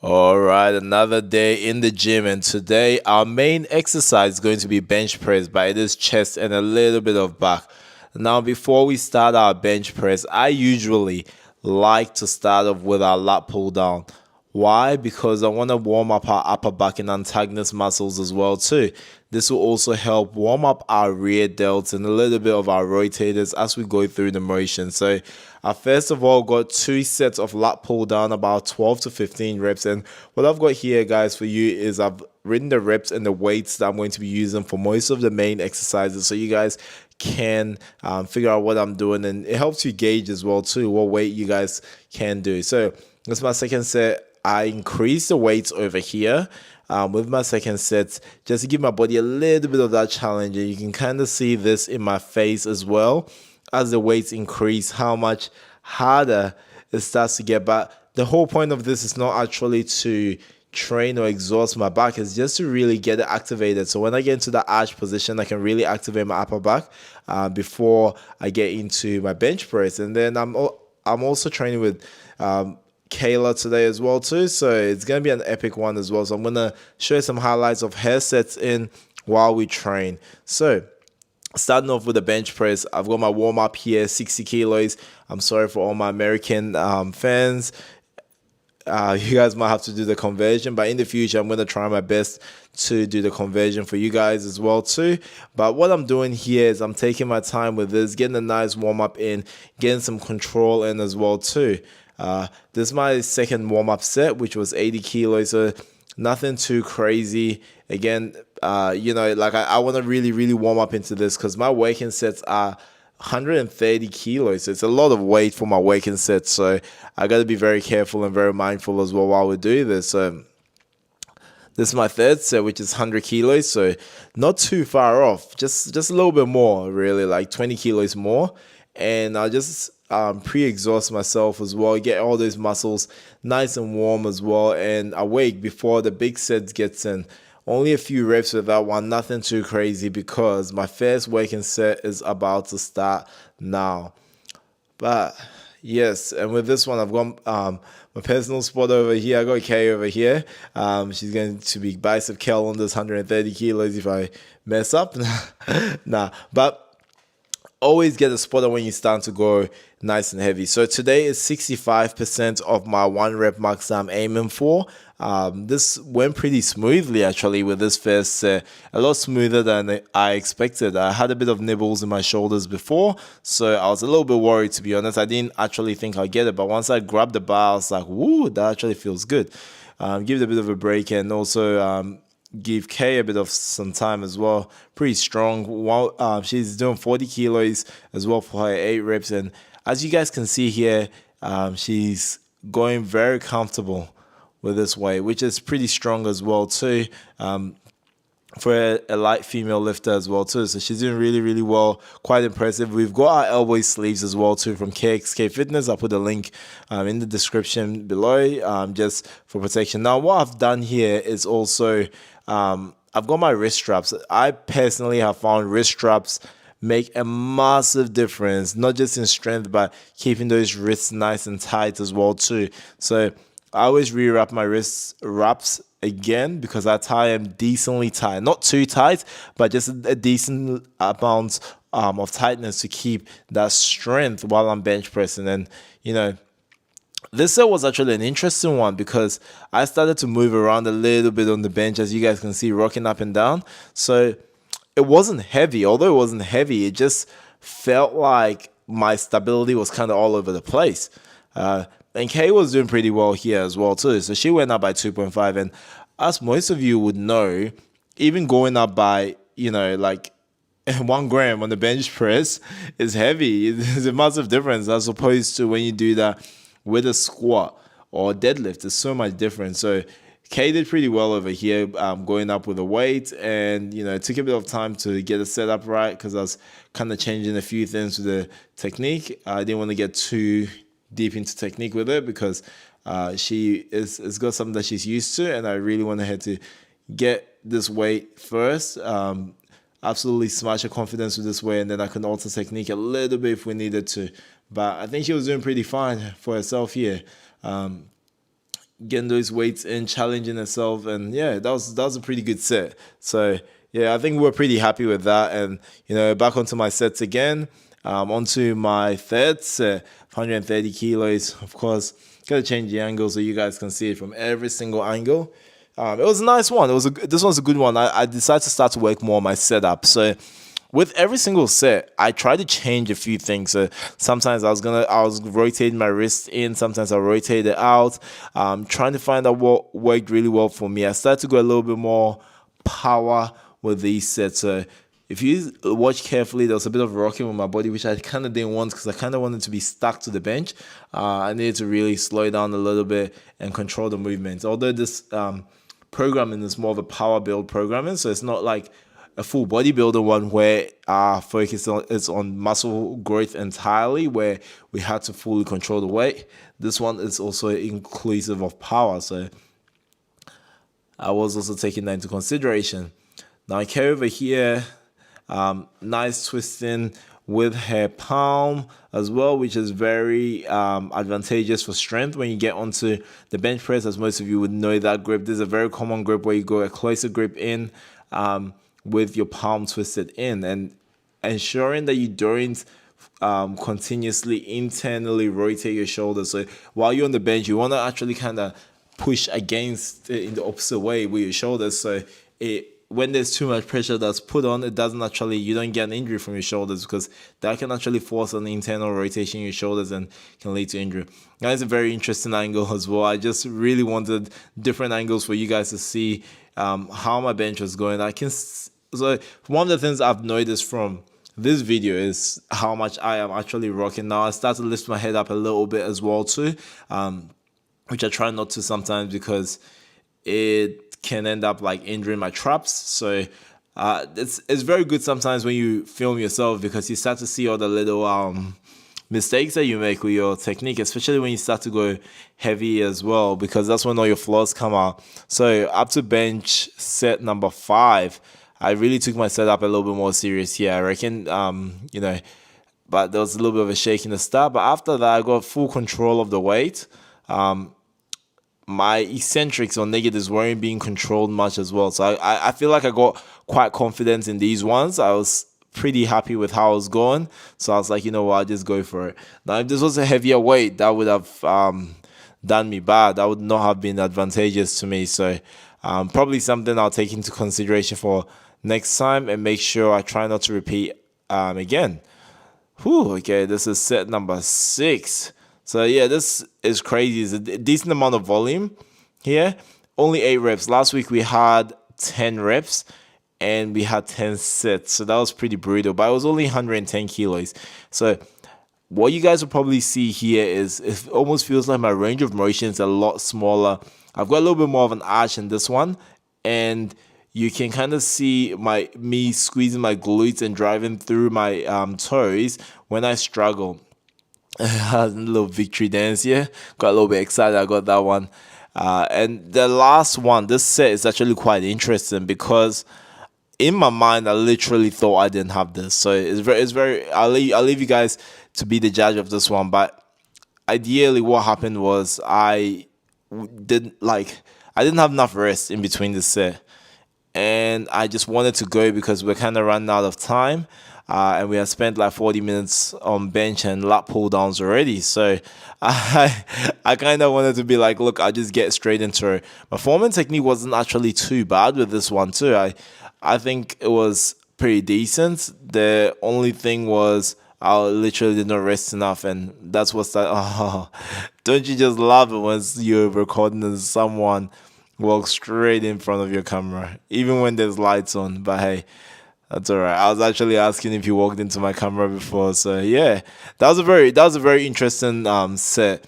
All right, another day in the gym, and today our main exercise is going to be bench press, but it is chest and a little bit of back. Now, before we start our bench press, I usually like to start off with our lat pull down. Why? Because I want to warm up our upper back and antagonist muscles as well too. This will also help warm up our rear delts and a little bit of our rotators as we go through the motion. So I first of all got 2 sets of lat pull down, about 12 to 15 reps. And what I've got here, guys, for you is I've written the reps and the weights that I'm going to be using for most of the main exercises, so you guys can figure out what I'm doing, and it helps you gauge as well too what weight you guys can do. So that's my second set. I increase the weights over here with my second set just to give my body a little bit of that challenge, and you can kind of see this in my face as well as the weights increase, how much harder it starts to get. But the whole point of this is not actually to train or exhaust my back, is just to really get it activated. So when I get into the arch position, I can really activate my upper back before I get into my bench press. And then I'm also training with Kayla today as well too, so it's gonna be an epic one as well. So I'm gonna show you some highlights of her sets in while we train. So starting off with the bench press, I've got my warm up here, 60 kilos. I'm sorry for all my American fans. You guys might have to do the conversion, but in the future I'm going to try my best to do the conversion for you guys as well too. But what I'm doing here is I'm taking my time with this, getting a nice warm up in, getting some control in as well too. This is my second warm up set, which was 80 kilos, so nothing too crazy. Again, like I want to really warm up into this because my working sets are 130 kilos. So it's a lot of weight for my working sets, so I got to be very careful and very mindful as well while we do this. So this is my third set, which is 100 kilos, so not too far off, just a little bit more, really, like 20 kilos more. And I'll just pre-exhaust myself as well, get all those muscles nice and warm as well, and awake before the big sets gets in. Only a few reps with that one, nothing too crazy, because my first working set is about to start now. But yes, and with this one, I've got my personal spot over here. I got Kay over here. She's going to be bicep curl on this 130 kilos if I mess up. Nah, but always get a spotter when you start to go nice and heavy. So today is 65% of my 1 rep max I'm aiming for. This went pretty smoothly actually with this first set, a lot smoother than I expected. I had a bit of nibbles in my shoulders before, so I was a little bit worried, to be honest. I didn't actually think I'd get it, but once I grabbed the bar, I was like, woo, that actually feels good. Give it a bit of a break, and also give Kay a bit of some time as well. Pretty strong. While she's doing 40 kilos as well for her 8 reps, and as you guys can see here, she's going very comfortable with this weight, which is pretty strong as well too, for a light female lifter as well too. So she's doing really well, quite impressive. We've got our elbow sleeves as well too from KXK Fitness. I'll put a link in the description below, just for protection. Now what I've done here is also I've got my wrist straps. I personally have found wrist straps make a massive difference, not just in strength, but keeping those wrists nice and tight as well too. So I always re-wrap my wrist wraps again, because I tie them decently tight, not too tight, but just a decent amount of tightness to keep that strength while I'm bench pressing. And this set was actually an interesting one because I started to move around a little bit on the bench, as you guys can see, rocking up and down. So it wasn't heavy. Although it wasn't heavy, it just felt like my stability was kind of all over the place. And Kay was doing pretty well here as well too. So she went up by 2.5. And as most of you would know, even going up by, like 1 gram on the bench press is heavy. It's a massive difference as opposed to when you do that with a squat or deadlift. There's so much difference. So Kay did pretty well over here, going up with the weight, and it took a bit of time to get it set up right because I was kind of changing a few things with the technique. I didn't want to get too deep into technique with it because she is got something that she's used to, and I really wanted her to get this weight first. Absolutely smash her confidence with this weight, and then I can alter technique a little bit if we needed to. But I think she was doing pretty fine for herself here. getting those weights in, challenging herself, and yeah, that was a pretty good set. So yeah, I think we're pretty happy with that. And back onto my sets again. Onto my third set, 130 kilos. Of course, gotta change the angle so you guys can see it from every single angle. It was a nice one. This one's a good one. I decided to start to work more on my setup. So with every single set, I try to change a few things. So sometimes I was rotating my wrist in, sometimes I rotate it out. Trying to find out what worked really well for me. I started to go a little bit more power with these sets. So if you watch carefully, there was a bit of rocking with my body, which I kind of didn't want because I kind of wanted to be stuck to the bench. I needed to really slow down a little bit and control the movements. Although this programming is more of a power build programming, so it's not like a full bodybuilder one where our focus is on muscle growth entirely, where we had to fully control the weight. This one is also inclusive of power, so I was also taking that into consideration. Now I carry over here, nice twisting with her palm as well, which is very advantageous for strength when you get onto the bench press. As most of you would know, that grip, this is a very common grip where you go a closer grip in with your palm twisted in, and ensuring that you don't continuously internally rotate your shoulders. So while you're on the bench, you want to actually kind of push against it in the opposite way with your shoulders. So when there's too much pressure that's put on, you don't get an injury from your shoulders, because that can actually force an internal rotation in your shoulders and can lead to injury. Now, it's a very interesting angle as well. I just really wanted different angles for you guys to see how my bench was going. So one of the things I've noticed from this video is how much I am actually rocking now. I start to lift my head up a little bit as well too, which I try not to sometimes because it can end up like injuring my traps. So it's very good sometimes when you film yourself, because you start to see all the little mistakes that you make with your technique, especially when you start to go heavy as well, because that's when all your flaws come out. So up to bench set number 5, I really took my setup a little bit more serious here, I reckon. But there was a little bit of a shake in the start. But after that, I got full control of the weight. My eccentrics or negatives weren't being controlled much as well. So I feel like I got quite confident in these ones. I was pretty happy with how I was going. So I was like, you know what, I'll just go for it. Now, if this was a heavier weight, that would have done me bad. That would not have been advantageous to me. So probably something I'll take into consideration for next time and make sure I try not to repeat again. Okay, this is set number 6. So yeah, this is crazy. It's a decent amount of volume here. Only 8 reps. Last week we had 10 reps and we had 10 sets. So that was pretty brutal, but it was only 110 kilos. So what you guys will probably see here is it almost feels like my range of motion is a lot smaller. I've got a little bit more of an arch in this one, and you can kind of see me squeezing my glutes and driving through my toes when I struggle. A little victory dance here. Got a little bit excited. I got that one. And the last one, this set is actually quite interesting because in my mind, I literally thought I didn't have this. So it's very. I'll leave you guys to be the judge of this one. But ideally, what happened was I didn't have enough rest in between the set, and I just wanted to go because we're kind of running out of time. And we had spent like 40 minutes on bench and lat pull downs already. So I kind of wanted to be like, look, I'll just get straight into it. My forming technique wasn't actually too bad with this one too. I think it was pretty decent. The only thing was I literally did not rest enough, and that's what's that. Oh, don't you just love it when you're recording and someone walks straight in front of your camera, even when there's lights on? But hey, that's all right. I was actually asking if you walked into my camera before. So yeah, that was a very interesting set.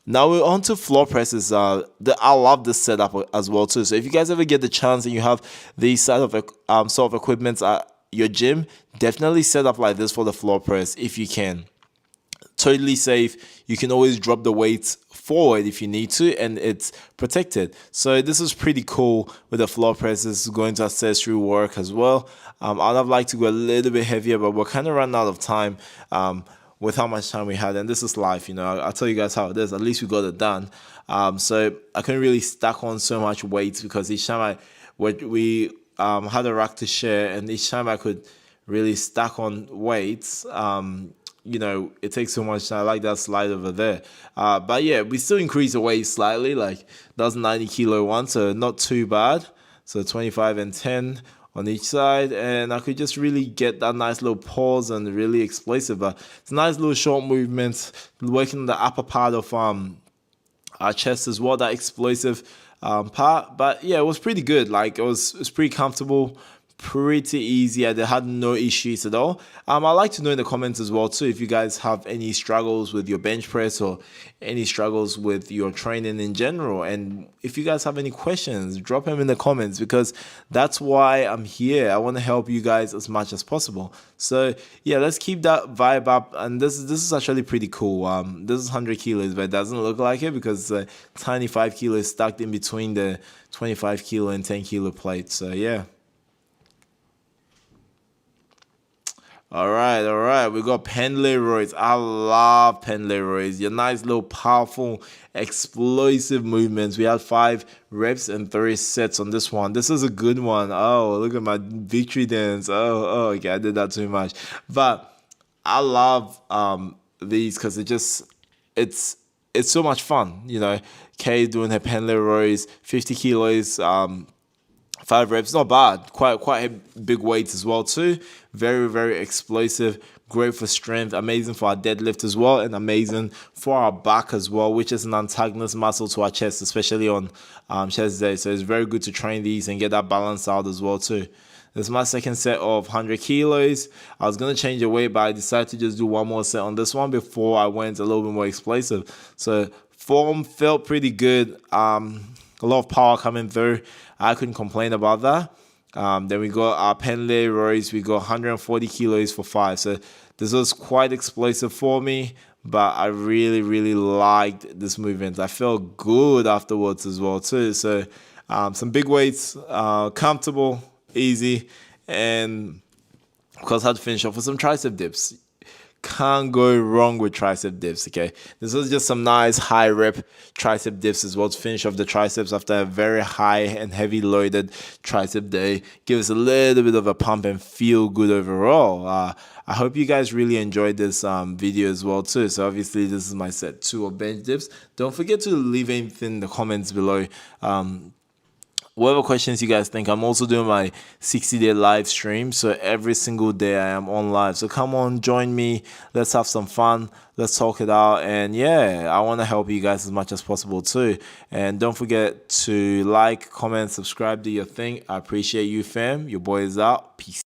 Now we're on to floor presses. I love this setup as well too. So if you guys ever get the chance and you have these sort of equipment at your gym, definitely set up like this for the floor press if you can. Totally safe. You can always drop the weights forward if you need to, and it's protected. So this is pretty cool with the floor presses going to accessory work as well. I'd have liked to go a little bit heavier, but we're kind of running out of time with how much time we had, and this is life. I'll tell you guys how it is. At least we got it done. So I couldn't really stack on so much weight because each time we had a rack to share, and each time I could really stack on weights, it takes so much time. I like that slide over there. But yeah, we still increased the weight slightly. Like that was 90 kilo one, so not too bad. So 25 and 10 on each side, and I could just really get that nice little pause and really explosive. But it's a nice little short movement, working the upper part of our chest as well, that explosive part. But yeah, it was pretty good. Like it was pretty comfortable, pretty easy. I had no issues at all. I'd like to know in the comments as well too if you guys have any struggles with your bench press or any struggles with your training in general. And if you guys have any questions, drop them in the comments, because that's why I'm here. I want to help you guys as much as possible. So yeah, let's keep that vibe up. And this is actually pretty cool. This is 100 kilos, but it doesn't look like it because tiny 5 kilos stuck in between the 25 kilo and 10 kilo plates. So yeah. All right. We got Pendleroys. I love Pendleroys. Your nice little powerful, explosive movements. We had 5 reps and 3 sets on this one. This is a good one. Oh, look at my victory dance. Oh, okay, I did that too much. But I love these because it's so much fun. Kay doing her Pendleroys, 50 kilos. 5 reps, not bad. Quite big weights as well too. Very, very explosive. Great for strength. Amazing for our deadlift as well, and amazing for our back as well, which is an antagonist muscle to our chest, especially on chest day. So it's very good to train these and get that balance out as well too. This is my second set of 100 kilos. I was going to change the weight, but I decided to just do one more set on this one before I went a little bit more explosive. So form felt pretty good. A lot of power coming through. I couldn't complain about that. Then we got our Pendleroys. We got 140 kilos for 5. So this was quite explosive for me, but I really, really liked this movement. I felt good afterwards as well too. So some big weights, comfortable, easy, and of course I had to finish off with some tricep dips. Can't go wrong with tricep dips, okay? This was just some nice high rep tricep dips as well to finish off the triceps after a very high and heavy loaded tricep day. Give us a little bit of a pump and feel good overall. I hope you guys really enjoyed this video as well too. So obviously this is my set 2 of bench dips. Don't forget to leave anything in the comments below. Whatever questions you guys think. I'm also doing my 60-day live stream. So every single day I am on live. So come on, join me. Let's have some fun. Let's talk it out. And yeah, I want to help you guys as much as possible too. And don't forget to like, comment, subscribe, do your thing. I appreciate you, fam. Your boy is out. Peace.